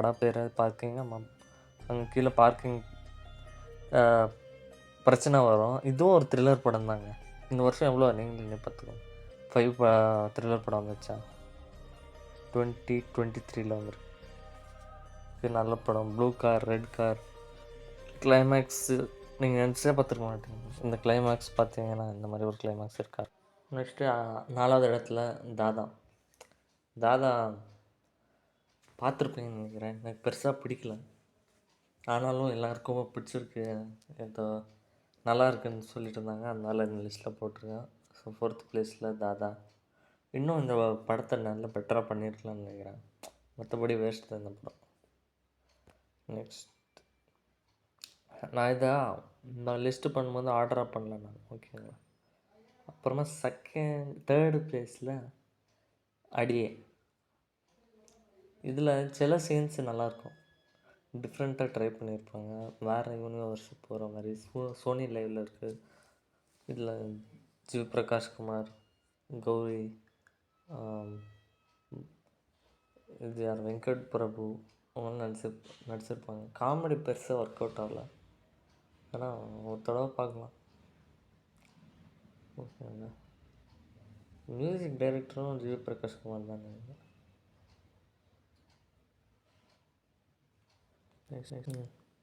படம் பேர் பார்க்கிங்க அங்கே கீழே பார்க்கிங் பிரச்சனை வரும். இதுவும் ஒரு த்ரில்லர் படம் தாங்க. இந்த வருஷம் எவ்வளோ நீங்களே பார்த்துக்கோங்க. 5 த்ரில்லர் படம் வந்துச்சா 2023 வந்துருக்கு. இது நல்ல படம். Blue car, red car, climax நீங்கள் நினச்சே பார்த்துருக்க மாட்டீங்க. இந்த கிளைமேக்ஸ் பார்த்தீங்கன்னா இந்த மாதிரி ஒரு கிளைமேக்ஸ் இருக்கா. நெக்ஸ்ட்டு 4வது இடத்துல தாதா. தாதா பார்த்துருப்பீங்கன்னு நினைக்கிறேன். எனக்கு பெருசாக பிடிக்கல, ஆனாலும் எல்லாருக்கும் பிடிச்சிருக்கு, ஏதோ நல்லா இருக்குன்னு சொல்லிட்டு இருந்தாங்க. அதனால இந்த லிஸ்ட்டில் போட்டிருக்கேன். ஸோ 4th பிளேஸில் தாதா. இன்னும் இந்த படத்தை நல்லா பெட்டராக பண்ணியிருக்கலாம்னு நினைக்கிறேன். மற்றபடி வேஸ்ட் தான் இந்த படம். நெக்ஸ்ட் நான் இந்த லிஸ்ட்டு பண்ணும்போது ஆர்டராக பண்ணல நான், ஓகேங்களா. அப்புறமா 3rd பிளேஸில் அடியே. இதில் சில சீன்ஸ் நல்லாயிருக்கும், டிஃப்ரெண்ட்டாக ட்ரை பண்ணியிருப்பாங்க, வேறு யூனிவர்ஸ் போகிற மாதிரி. சோனி லைவில் இருக்குது. இதில் ஜிவ் குமார், கௌரி, இது யார், வெங்கட் பிரபு அவங்களாம் நடிச்சிருப்பாங்க. காமெடி பெருசாக ஒர்க் அவுட் ஆகல, ஆனால் ஒரு தடவை பார்க்கலாம், ஓகேங்க. மியூசிக் டைரக்டரும் ஜிவ் குமார் தான் நினைக்கிறேன்.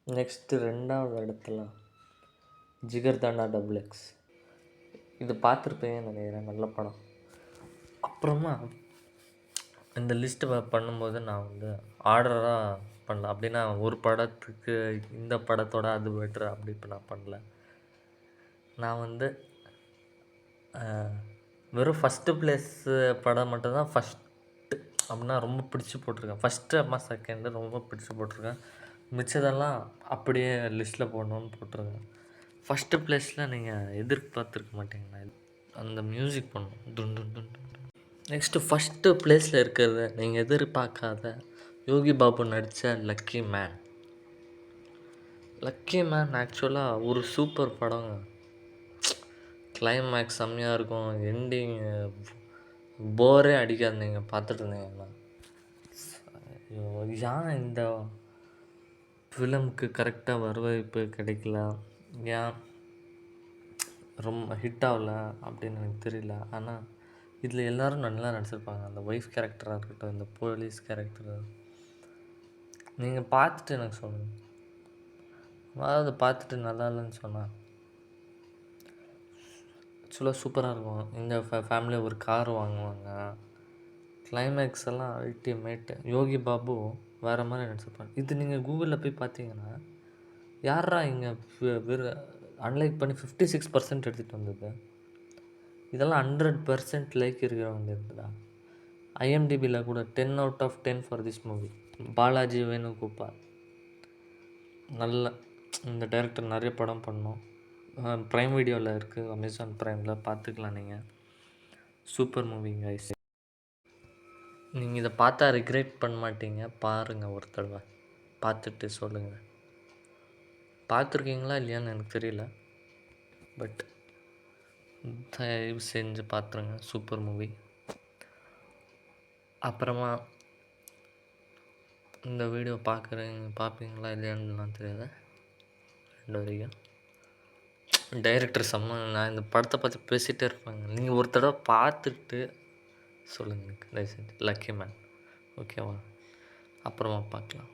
நெக்ஸ்ட்டு 2வது இடத்துல ஜிகர்தண்டா XX. இது பார்த்துருப்பேன்னு நினைக்கிறேன், நல்ல படம். அப்புறமா இந்த லிஸ்ட்டு பண்ணும்போது நான் ஆர்டராக பண்ணல. அப்படின்னா ஒரு படத்துக்கு இந்த படத்தோட அது பெட்ரு அப்படி இப்போ நான் பண்ணல. நான் வெறும் ஃபஸ்ட்டு பிளேஸு படம் மட்டும்தான் ஃபஸ்ட்டு அப்படின்னா ரொம்ப பிடிச்சி போட்டிருக்கேன். ஃபஸ்ட்டு அம்மா செகண்டு ரொம்ப பிடிச்சி போட்டிருக்கேன். மிச்சதெல்லாம் அப்படியே லிஸ்ட்டில் போடணுன்னு போட்டிருக்கேன். ஃபஸ்ட்டு பிளேஸில் நீங்கள் எதிர்பார்த்துருக்க மாட்டீங்கண்ணா, அந்த மியூசிக் பண்ணணும் Tun Tun Tun. Next first பிளேஸில் இருக்கிறது நீங்கள் எதிர்பார்க்காத யோகி பாபு நடித்த லக்கி மேன். லக்கி மேன் ஆக்சுவலாக ஒரு சூப்பர் படங்க. கிளைமேக்ஸ் செம்மையாக இருக்கும், எண்டிங் போரே அடிக்காது நீங்கள் பார்த்துட்டு இருந்தீங்கன்னா. ஏன் இந்த ஃபிலிமுக்கு கரெக்டாக வரவேற்பு கிடைக்கல, ஏன் ரொம்ப ஹிட் ஆகல அப்படின்னு எனக்கு தெரியல. ஆனால் இதில் எல்லோரும் நல்லா நடிச்சிருப்பாங்க. அந்த ஒய்ஃப் கேரக்டராக இருக்கட்டும், இந்த போலீஸ் கேரக்டரு, நீங்கள் பார்த்துட்டு எனக்கு சொல்லுங்கள். அதாவது பார்த்துட்டு நல்லா இல்லைன்னு சொன்னால் ஆக்சுவலாக சூப்பராக இருக்கும். இந்த ஃபேமிலியை ஒரு கார் வாங்குவாங்க, கிளைமேக்ஸ் எல்லாம் அல்டிமேட்டு. யோகி பாபு வேறு மாதிரி நடிச்சிருப்பாங்க. இது நீங்கள் கூகுளில் போய் பார்த்தீங்கன்னா யாரா இங்கே அன்லைக் பண்ணி 56% எடுத்துகிட்டு வந்தது. இதெல்லாம் 100% லைக் இருக்கிற வேண்டியதுடா. IMDbயில் கூட 10 out of 10 for this movie. Balaji Venugopal நல்ல இந்த டைரக்டர் நிறைய படம் பண்ணோம். ப்ரைம் வீடியோவில் இருக்குது, அமேசான் ப்ரைமில் பார்த்துக்கலாம் நீங்கள். சூப்பர் மூவிங்க கைஸ். நீங்கள் இதை பார்த்தா ரிக்ரெட் பண்ண மாட்டீங்க, பாருங்கள் ஒரு தடவை, பார்த்துட்டு சொல்லுங்கள். பார்த்துருக்கீங்களா இல்லையான்னு எனக்கு தெரியல, பட் தயவு செஞ்சு பார்த்துருங்க, சூப்பர் மூவி. அப்புறமா இந்த வீடியோ பார்ப்பீங்களா இல்லையான்னு தெரியாது. 2 வரைக்கும் டைரக்டர் நான் இந்த படத்தை பற்றி பேசிகிட்டே இருப்பாங்க. நீங்கள் ஒரு தடவை பார்த்துட்டு சொல்லுங்கள் எனக்கு தயவு செஞ்சு. லக்கி மேன், ஓகேவா? அப்புறமா பார்க்கலாம்.